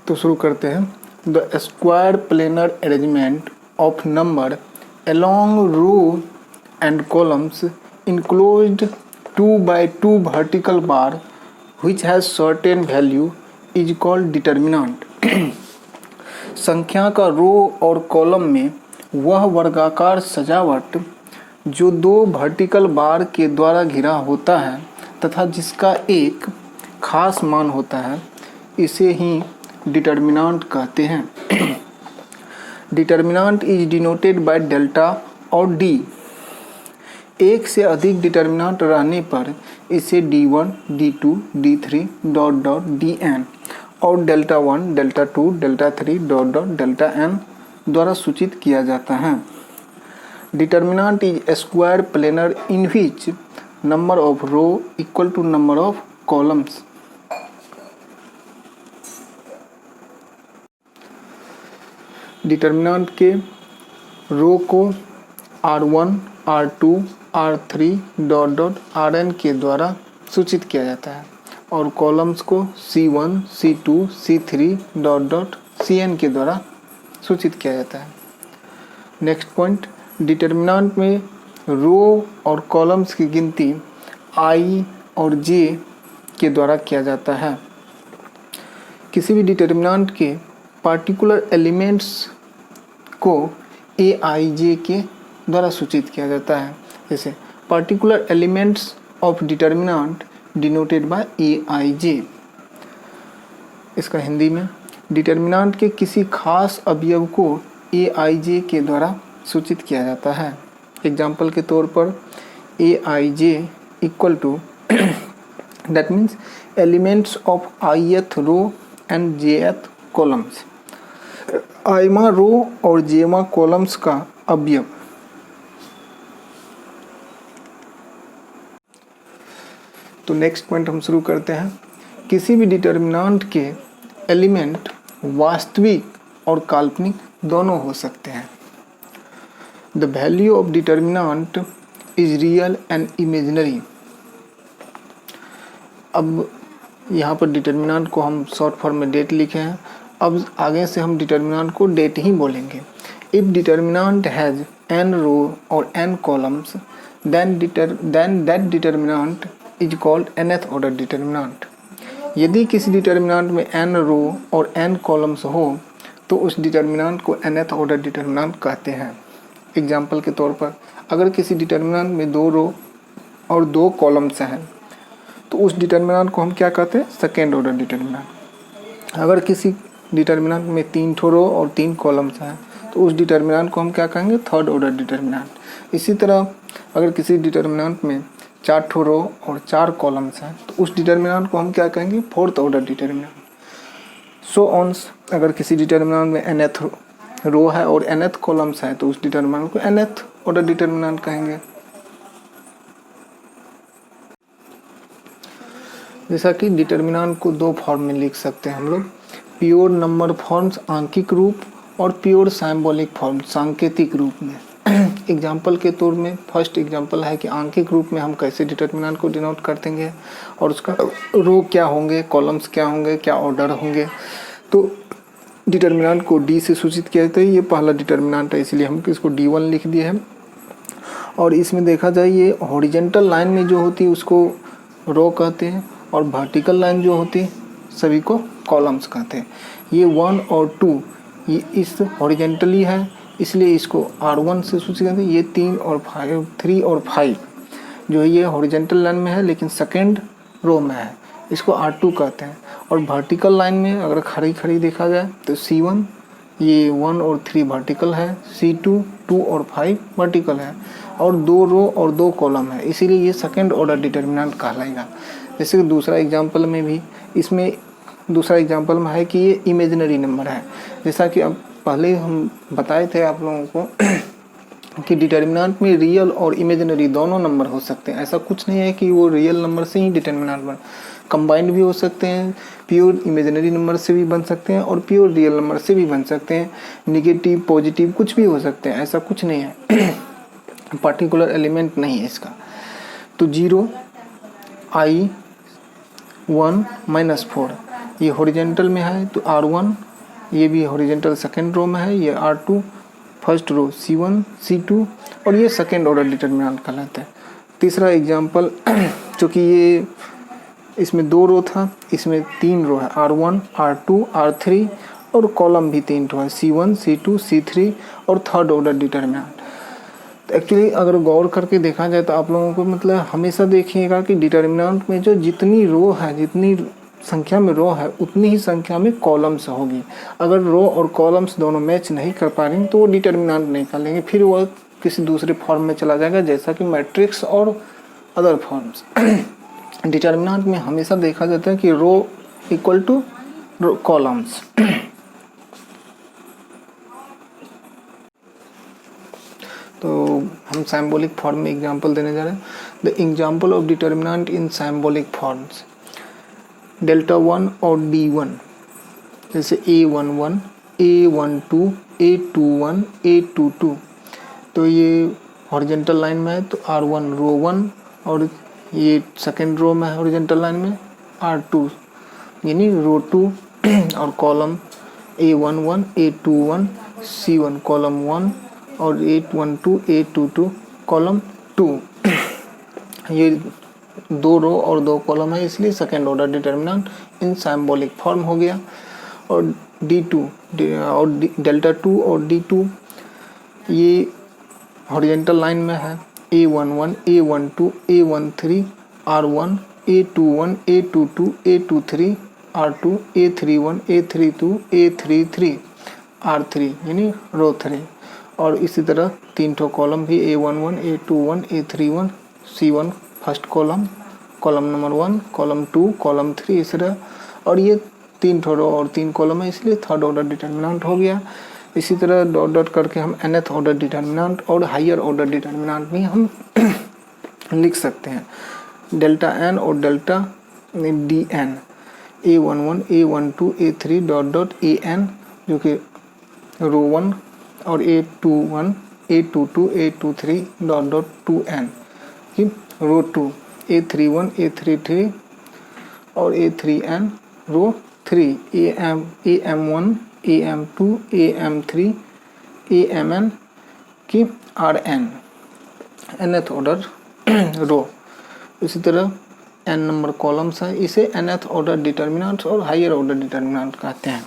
तो शुरू करते हैं। The square planar arrangement of number along row and columns enclosed 2 by 2 vertical bar which has certain value is called determinant। संख्या का रो और कॉलम में वह वर्गाकार सजावट जो 2 वर्टिकल बार के द्वारा घिरा होता है तथा जिसका एक खास मान होता है, इसे ही डिटर्मिनांट कहते हैं। Determinant is denoted by delta और डी। एक से अधिक डिटर्मिनांट रहने पर इसे D1, D2, D3 dot dot Dn और delta 1, delta 2, delta 3 dot dot delta n द्वारा सूचित किया जाता है। Determinant is square planar in which number of row equal to number of columns. Determinant के रो को R1, R2, R3 dot dot Rn के द्वारा सूचित किया जाता है और कॉलम्स को C1, C2, C3 dot dot Cn के द्वारा सूचित किया जाता है। नेक्स्ट पॉइंट, डिटर्मिनांट में रो और कॉलम्स की गिनती I और J के द्वारा किया जाता है। किसी भी डिटर्मिनांट के पार्टिकुलर एलिमेंट्स को Aij के द्वारा सूचित किया जाता है। जैसे particular elements of determinant denoted by Aij। इसका हिंदी में, डिटर्मिनांट के किसी खास अवयव को Aij के द्वारा सूचित किया जाता है। एग्जाम्पल के तौर पर Aij equal to that means elements of ith row and jth columns. आयमा रो और जेमा कॉलम्स का अवयव। तो नेक्स्ट पॉइंट हम शुरू करते हैं। किसी भी डिटर्मिनांट के एलिमेंट वास्तविक और काल्पनिक दोनों हो सकते हैं। The value of determinant is real and imaginary. अब यहाँ पर डिटर्मिनांट को हम शॉर्ट फॉर्म में डेट लिखे हैं। अब आगे से हम डिटर्मिनांट को डेट ही बोलेंगे। If determinant has n row और n columns then that determinant is called nth order determinant. यदि किसी डिटर्मिनांट में n रो और n कॉलम्स हो तो उस डिटर्मिनांट को nth ऑर्डर डिटर्मिनांट कहते हैं। एग्जाम्पल के तौर पर, अगर किसी डिटर्मिनांट में 2 रो और 2 कॉलम्स हैं तो उस डिटर्मिनांट को हम क्या कहते हैं? Second order determinant. अगर किसी डिटर्मिनांट में 3 रो और 3 कॉलम्स हैं तो उस डिटर्मिनांट को हम क्या कहेंगे? Third order determinant. इसी तरह अगर किसी डिटर्मिनांट में 4 रो और 4 कॉलम्स हैं तो उस डिटर्मिनांट को हम क्या कहेंगे? Fourth order determinant. So ones, अगर किसी डिटर्मिनांट में nth रो है और nth कॉलम्स है तो उस डिटर्मिनांट को nth ऑर्डर डिटर्मिनांट कहेंगे। जैसा कि डिटर्मिनांट को 2 फॉर्म में लिख सकते हैं हम लोग, प्योर नंबर फॉर्म्स आंकिक रूप और प्योर सिंबॉलिक फॉर्म सांकेतिक रूप में। एग्जाम्पल के तौर में फर्स्ट एग्जाम्पल है कि आंकिक रूप में हम कैसे डिटर्मिनांट को डिनोट करते हैं और उसका रो क्या होंगे, कॉलम्स क्या होंगे, क्या ऑर्डर होंगे। तो डिटर्मिनांट को डी से सूचित किया जाता है। ये पहला डिटर्मिनांट है, इसलिए हम इसको D1 लिख दिए हैं। और इसमें देखा जाए ये हॉरिजेंटल लाइन में जो होती है उसको रो कहते हैं और वर्टिकल लाइन जो होती है सभी को कॉलम्स कहते हैं। ये 1 और 2 ये इस हॉरिजेंटली है, इसलिए इसको R1 से सूचित करते हैं। ये 3 और 5 जो है ये हॉरिजेंटल लाइन में है लेकिन सेकेंड रो में है, इसको R2 कहते हैं। और वर्टिकल लाइन में अगर खड़ी देखा जाए तो C1 ये 1 और 3 वर्टिकल है, C2 2 और 5 वर्टिकल है और 2 रो और 2 कॉलम है, इसीलिए ये सेकेंड ऑर्डर डिटर्मिनांट कहलाएगा। जैसे कि दूसरा एग्जाम्पल में भी, इसमें दूसरा एग्जाम्पल में है कि ये इमेजिनरी नंबर है। जैसा कि अब पहले हम बताए थे आप लोगों को कि डिटर्मिनांट में रियल और इमेजिनरी दोनों नंबर हो सकते हैं। ऐसा कुछ नहीं है कि वो रियल नंबर से ही डिटर्मिनांट बन, कंबाइंड भी हो सकते हैं, प्योर इमेजिनरी नंबर से भी बन सकते हैं और प्योर रियल नंबर से भी बन सकते हैं। निगेटिव पॉजिटिव कुछ भी हो सकते हैं, ऐसा कुछ नहीं है। पर्टिकुलर एलिमेंट नहीं है इसका। तो 0 I 1 -4 ये हॉरिजेंटल में है तो R1, ये भी हॉरिजेंटल सेकेंड रो में है, ये R2 first row, C1 C2 और ये सेकेंड ऑर्डर डिटर्मिनेंट कहलाता है। तीसरा एग्जांपल चूँकि ये इसमें 2 रो था, इसमें 3 रो है, R1 R2 R3 और कॉलम भी 3 रो है, C1 C2 C3 और थर्ड ऑर्डर डिटर्मिनेंट। तो एक्चुअली अगर गौर करके देखा जाए तो आप लोगों को मतलब हमेशा देखिएगा कि डिटर्मिनेंट में जो जितनी रो है, जितनी संख्या में रो है, उतनी ही संख्या में कॉलम्स होगी। अगर रो और कॉलम्स दोनों मैच नहीं कर पा रही तो वो डिटर्मिनेंट नहीं कर लेंगे, फिर वह किसी दूसरे फॉर्म में चला जाएगा, जैसा कि मैट्रिक्स और अदर फॉर्म्स। डिटर्मिनेंट में हमेशा देखा जाता है कि रो इक्वल टू कॉलम्स। तो हम सिंबॉलिक फॉर्म में एग्जांपल देने जा रहे हैं। The example of determinant in symbolic forms, delta 1 और D1, जैसे A11 A12 A21 A22। तो ये हॉरिजेंटल लाइन में है तो R1 रो 1 और ये सेकेंड रो में है हॉरिजेंटल लाइन में R2 यानी रो 2 और column A11 A21 C1 column 1 और A12 A22 कॉलम 2। ये 2 रो और 2 कॉलम है, इसलिए सेकेंड ऑर्डर डिटर्मिनेंट इन सिंबॉलिक फॉर्म हो गया। और D2 और डेल्टा 2 और D2 ये हॉरिजेंटल लाइन में है, A11 A12 A13 R1 A21 A22 A23 R2 A31 A32 A33 R3 यानी रो 3। और इसी तरह 3 ठो कॉलम भी A11 A21 A31 C1 first column, column number 1 column 2 column 3 इस तरह। और ये 3 ठो रो और 3 कॉलम है, इसलिए थर्ड ऑर्डर डिटर्मिनेंट हो गया। इसी तरह डॉट डॉट करके हम nth ऑर्डर डिटर्मिनेंट और हायर ऑर्डर डिटर्मिनेंट भी हम लिख सकते हैं। डेल्टा n और delta dn, A11 A12 A3 dot dot an जो कि रो 1 और A21 A22 A23 dot dot 2n की रो 2, A31 A33 और A3n रो 3, AM1 AM2 AM3 AMN की RN nth ऑर्डर रो। इसी तरह n नंबर कॉलम्स है, इसे nth ऑर्डर डिटर्मिनेंट और हायर ऑर्डर डिटर्मिनेंट कहते हैं।